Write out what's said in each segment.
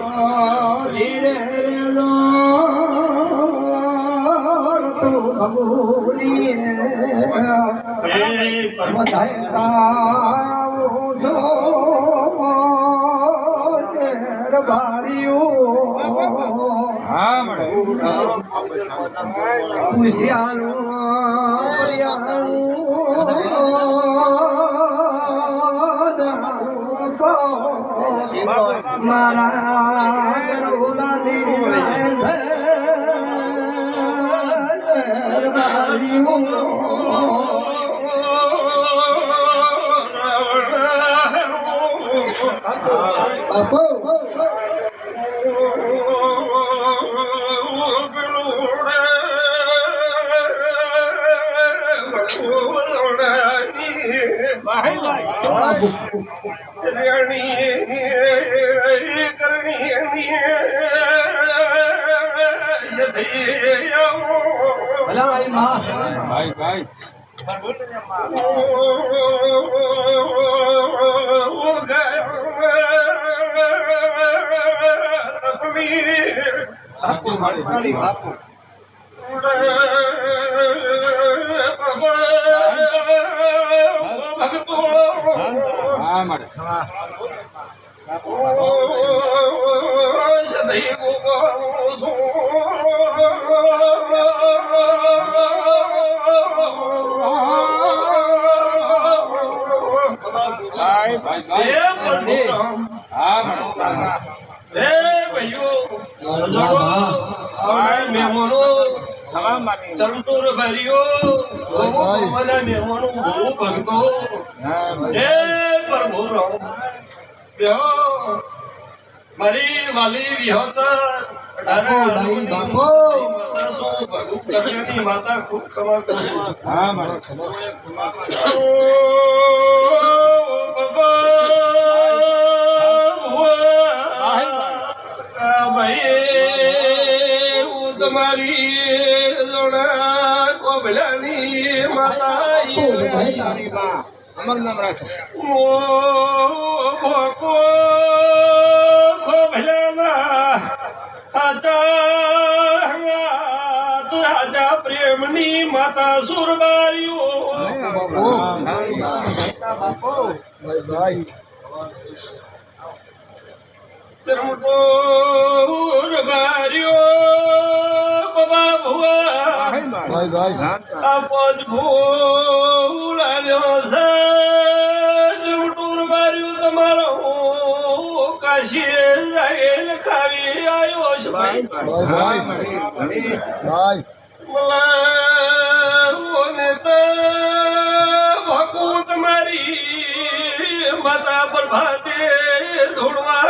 ધીરે લો તું ભગુડી બધાય છો પૂછ્યાનું મારા ગરુડાથી ચમટુર ભર્યો મને મેમોનો બહુ ભગતો હે પ્રભુ મારી વાલી વિહત માતા ખૂબ કમા ભાઈ હું તમારી કોબલાની માતા અમર નામ રાખો ભોકો કોબલાના આજા પ્રેમની માતા સુરબારીઓ ચરમટોર બારીઓ બાબા ભુવા આપોજ ભૂલાલ્યો છે ચરમટોર બારીઓ તમારો કાશી જાય લખાવી આવ્યો છે ભાઈ મલાને તો ભકુ તમારી માતા પ્રભાતે ધોળવા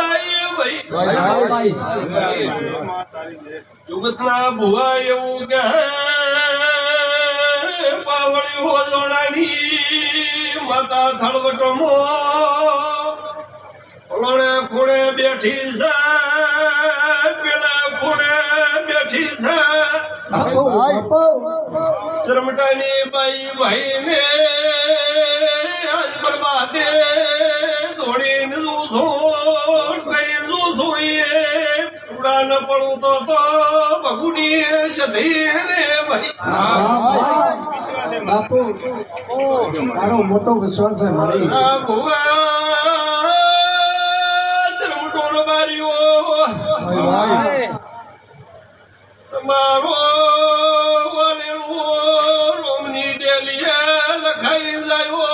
જુગતના ભુવા એવું કે પાવળી હોદોડાની માતા થળવટમો ઓલણે ખૂણે બેઠી છે પેલા ખૂણે બેઠી છે શરમટાની બાઈ ભાઈને આજ બરબાદે ધોળીને ન પડું તો ભગુડી સધીને બાપુ મારો મોટો વિશ્વાસ છે મારી તમારો રોમની ડેલીએ લખાઈ જાય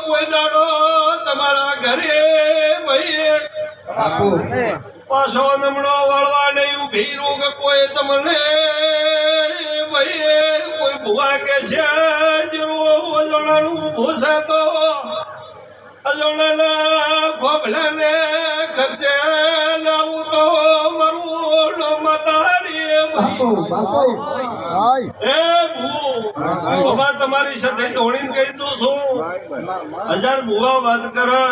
કોઈ દાડો તમારા ઘરે ભાઈ પાછો નમણો વાળવા નહીં ઉભી રોગ કોઈ તમને ભાઈ કોઈ ભુવા કે છે અજોણાનું ઊભું છે તો અજોણાના ખોભલાને ખર્ચે લાવું તો મારું મતારી બાબા તમારી સાથે ધોણીને કહી દઉં છું 1000 ભુવા વાત કરે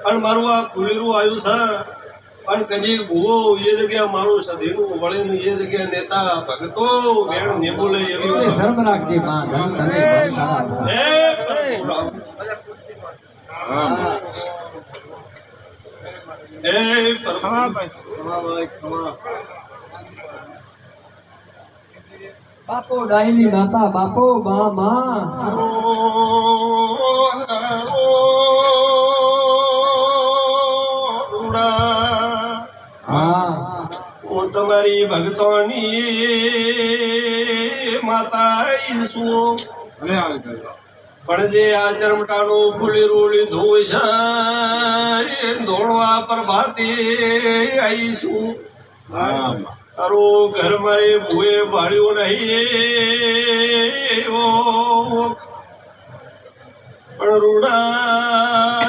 અને મારું આ ફૂલેરું આવ્યું છે પણ કદી ભૂવો એ જગ્યા મારું સધીનું વળીનું એ જગ્યા નેતા ભગતો વેણ ને બોલે એવી શરમ રાખજે માં તને એ પરમાત્મા બાપો ડાયલી માતા બાપો બા માં હા હું તમારી ભક્તોની માતા છું પણ જે આ ચરમટાનું ફૂલેરું લીધું છે એ ધોળવા પર ભાતી આવીશું તારું ઘર મારે ભૂએ ભાડ્યું નહીં પણ રૂડા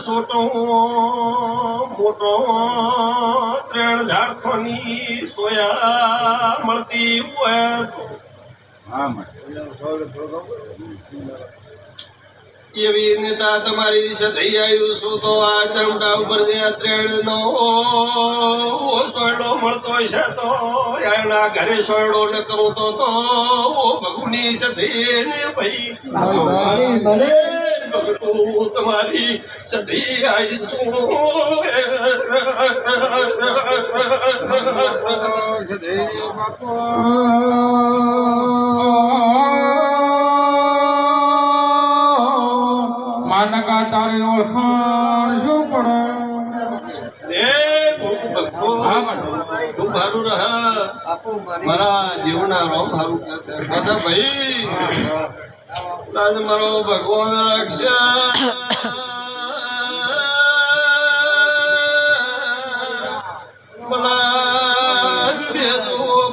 સોટો મોટો 3 ઝાડખોની સોયા મળતી હોય તો એવી નેતા તમારી વિશે થઈ આવ્યું છું તો આ ચરમટા ઉપર જે 3 નો સોયડો મળતો છે તો એના ઘરે સોયડો ન કરું તો ભગુની છે ને ભાઈ ભગતું તમારી સધી આવી છું માનકા તારી ઓળખાણ શું પડે તું ભારું રહ મારા જીવના રોમ ભારું પાછા ભાઈ આજ મારો ભગવાન રક્ષા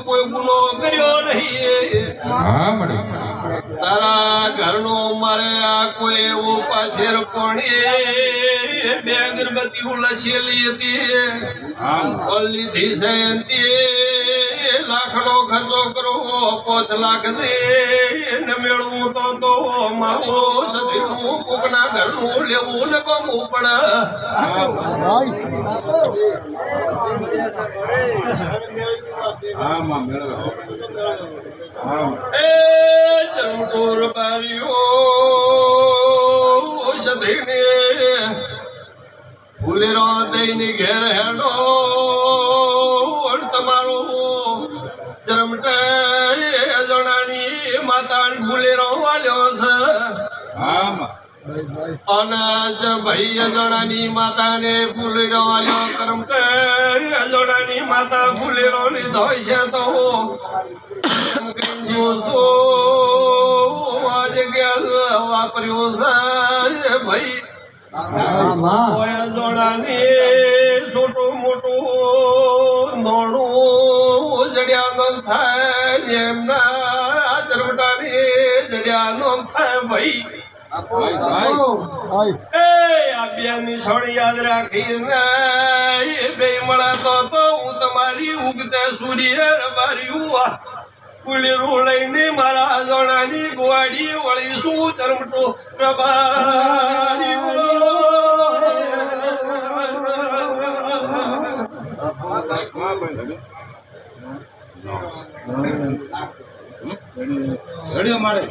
કોઈ ગુનો કર્યો નહીં તારા ઘરનો મારે આ કોઈ એવું પાછેર કોણી 2 અગરબત્તી ઉલસેલી હતી લીધી છે લાખનો ખર્ચો કરવો 5 લાખ દે ને મેળવું તો મારું સધીનું કોકના ઘરનું લેવું ને ગમવું પડે એ ચમકોર બારીઓ સધીને ફૂલેરો દઈને ઘેર હેડો તમારો ચરમટે જણાની માતા ફૂલેરો વાલ્યો છે અને ભાઈ અજોડાની માતાને ફૂલેરો વાલ્યો કરમટે અજોડાની માતા ફૂલેરો લીધો છે તો આ જગ્યા વાપર્યો છે ભાઈ જોડાની છોટું મોટું નોણું જડ્યા નામ થાય જેમના ચરમટાની જડ્યા નામ થાય ભાઈ એ આ બેની છોડ યાદ રાખીને બે મળે તો હું તમારી ઉગતે સૂર્ય રબાર્યું ફૂલેરું લઈને મારા જોડાની ગોવાડી વળીશું ચરમટો રબાર્યું રેડિયો મારે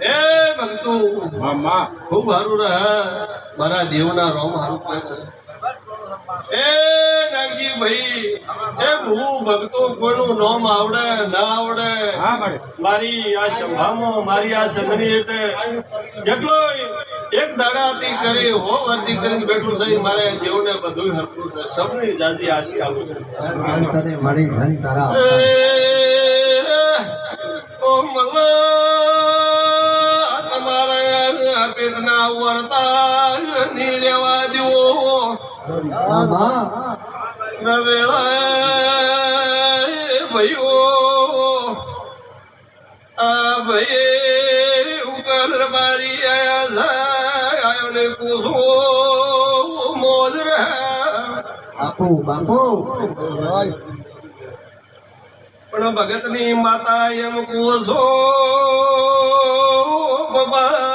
એ ભક્તો ખૂબ સારું રહે મારા દેવના રોમ સારું કહે છે એ નાગજી ભાઈ એ હું ભક્તો કોઈનું નામ આવડે ના આવડે મારી આ સંભામાં મારી આ ચંદની એટલે જેટલો એક દાડાથી કરી હો વર્દી કરીને બેઠું છે મારે દેવને બધું હરખું છે સૌની જાજી આશી આવું છે ઓ મલ્લા તમારે પેટના વર્તા ની રેવા દો ભાઈઓ આ ભાઈ ઉગલ મારી આયો ને કુસો મોજ રહે પણ ભગતની માતા એમ કુસો બાબા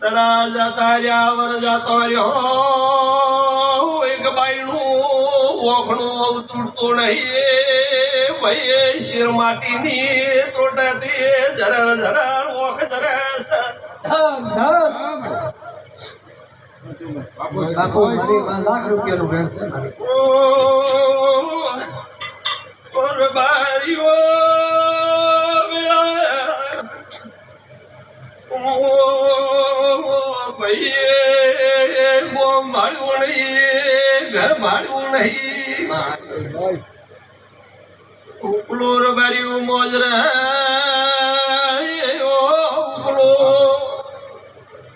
તડા જતા રહ્યા વર જતો રહ્યો એક બાઈનું ઓખણું તૂટતું નહીં ભાઈ શિર માટીની ત્રોટાથી જરા જરા ઓખ જરા ધન બાપુ મારી લાખ રૂપિયાનું ભેણ છે ઓર બારીઓ ભાઈ ગોમ ભાડ્યું નહીં ઘર ભાડ્યું નહીં ઉપલું બાર્યું મોજ રે ઉપલો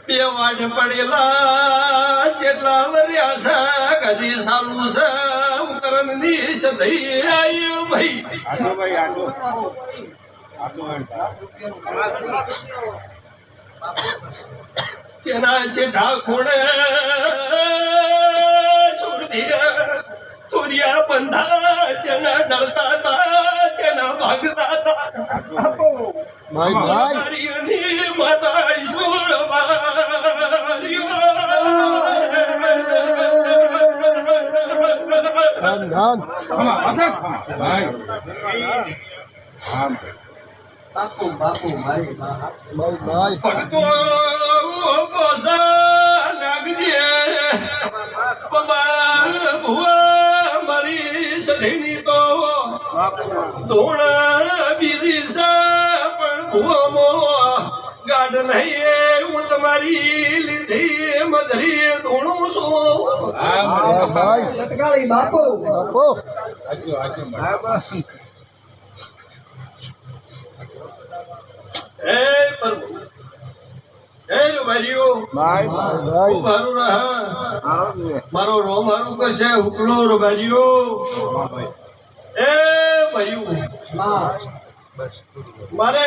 બે વાડ પડેલા જેટલા વર્યા છે ગજી સાલું છે કરણ ની સદઈ આવ્યું ભાઈ જેના છે ઢાકોણે સુરદિયા તુરિયા બંધા જેના ડરતા હતા જેના ભાગતા હતા માતારીની માતારી બાપુ મારી ભગતો પોસા લાગજે બાબા ભુવા મારી સધીની તો ધોણા બીજી છે પણ ભુવમો ગાઢ નહીં હું તમારી લીધી મધરી ધોણું છું લટકાળી બાપુ હે પ્રભુ હે વારીઓ ખૂબ હારું રહા મારો રોમ હારું કરશે હુકલો રબારીઓ એ ભાઈઓ મારે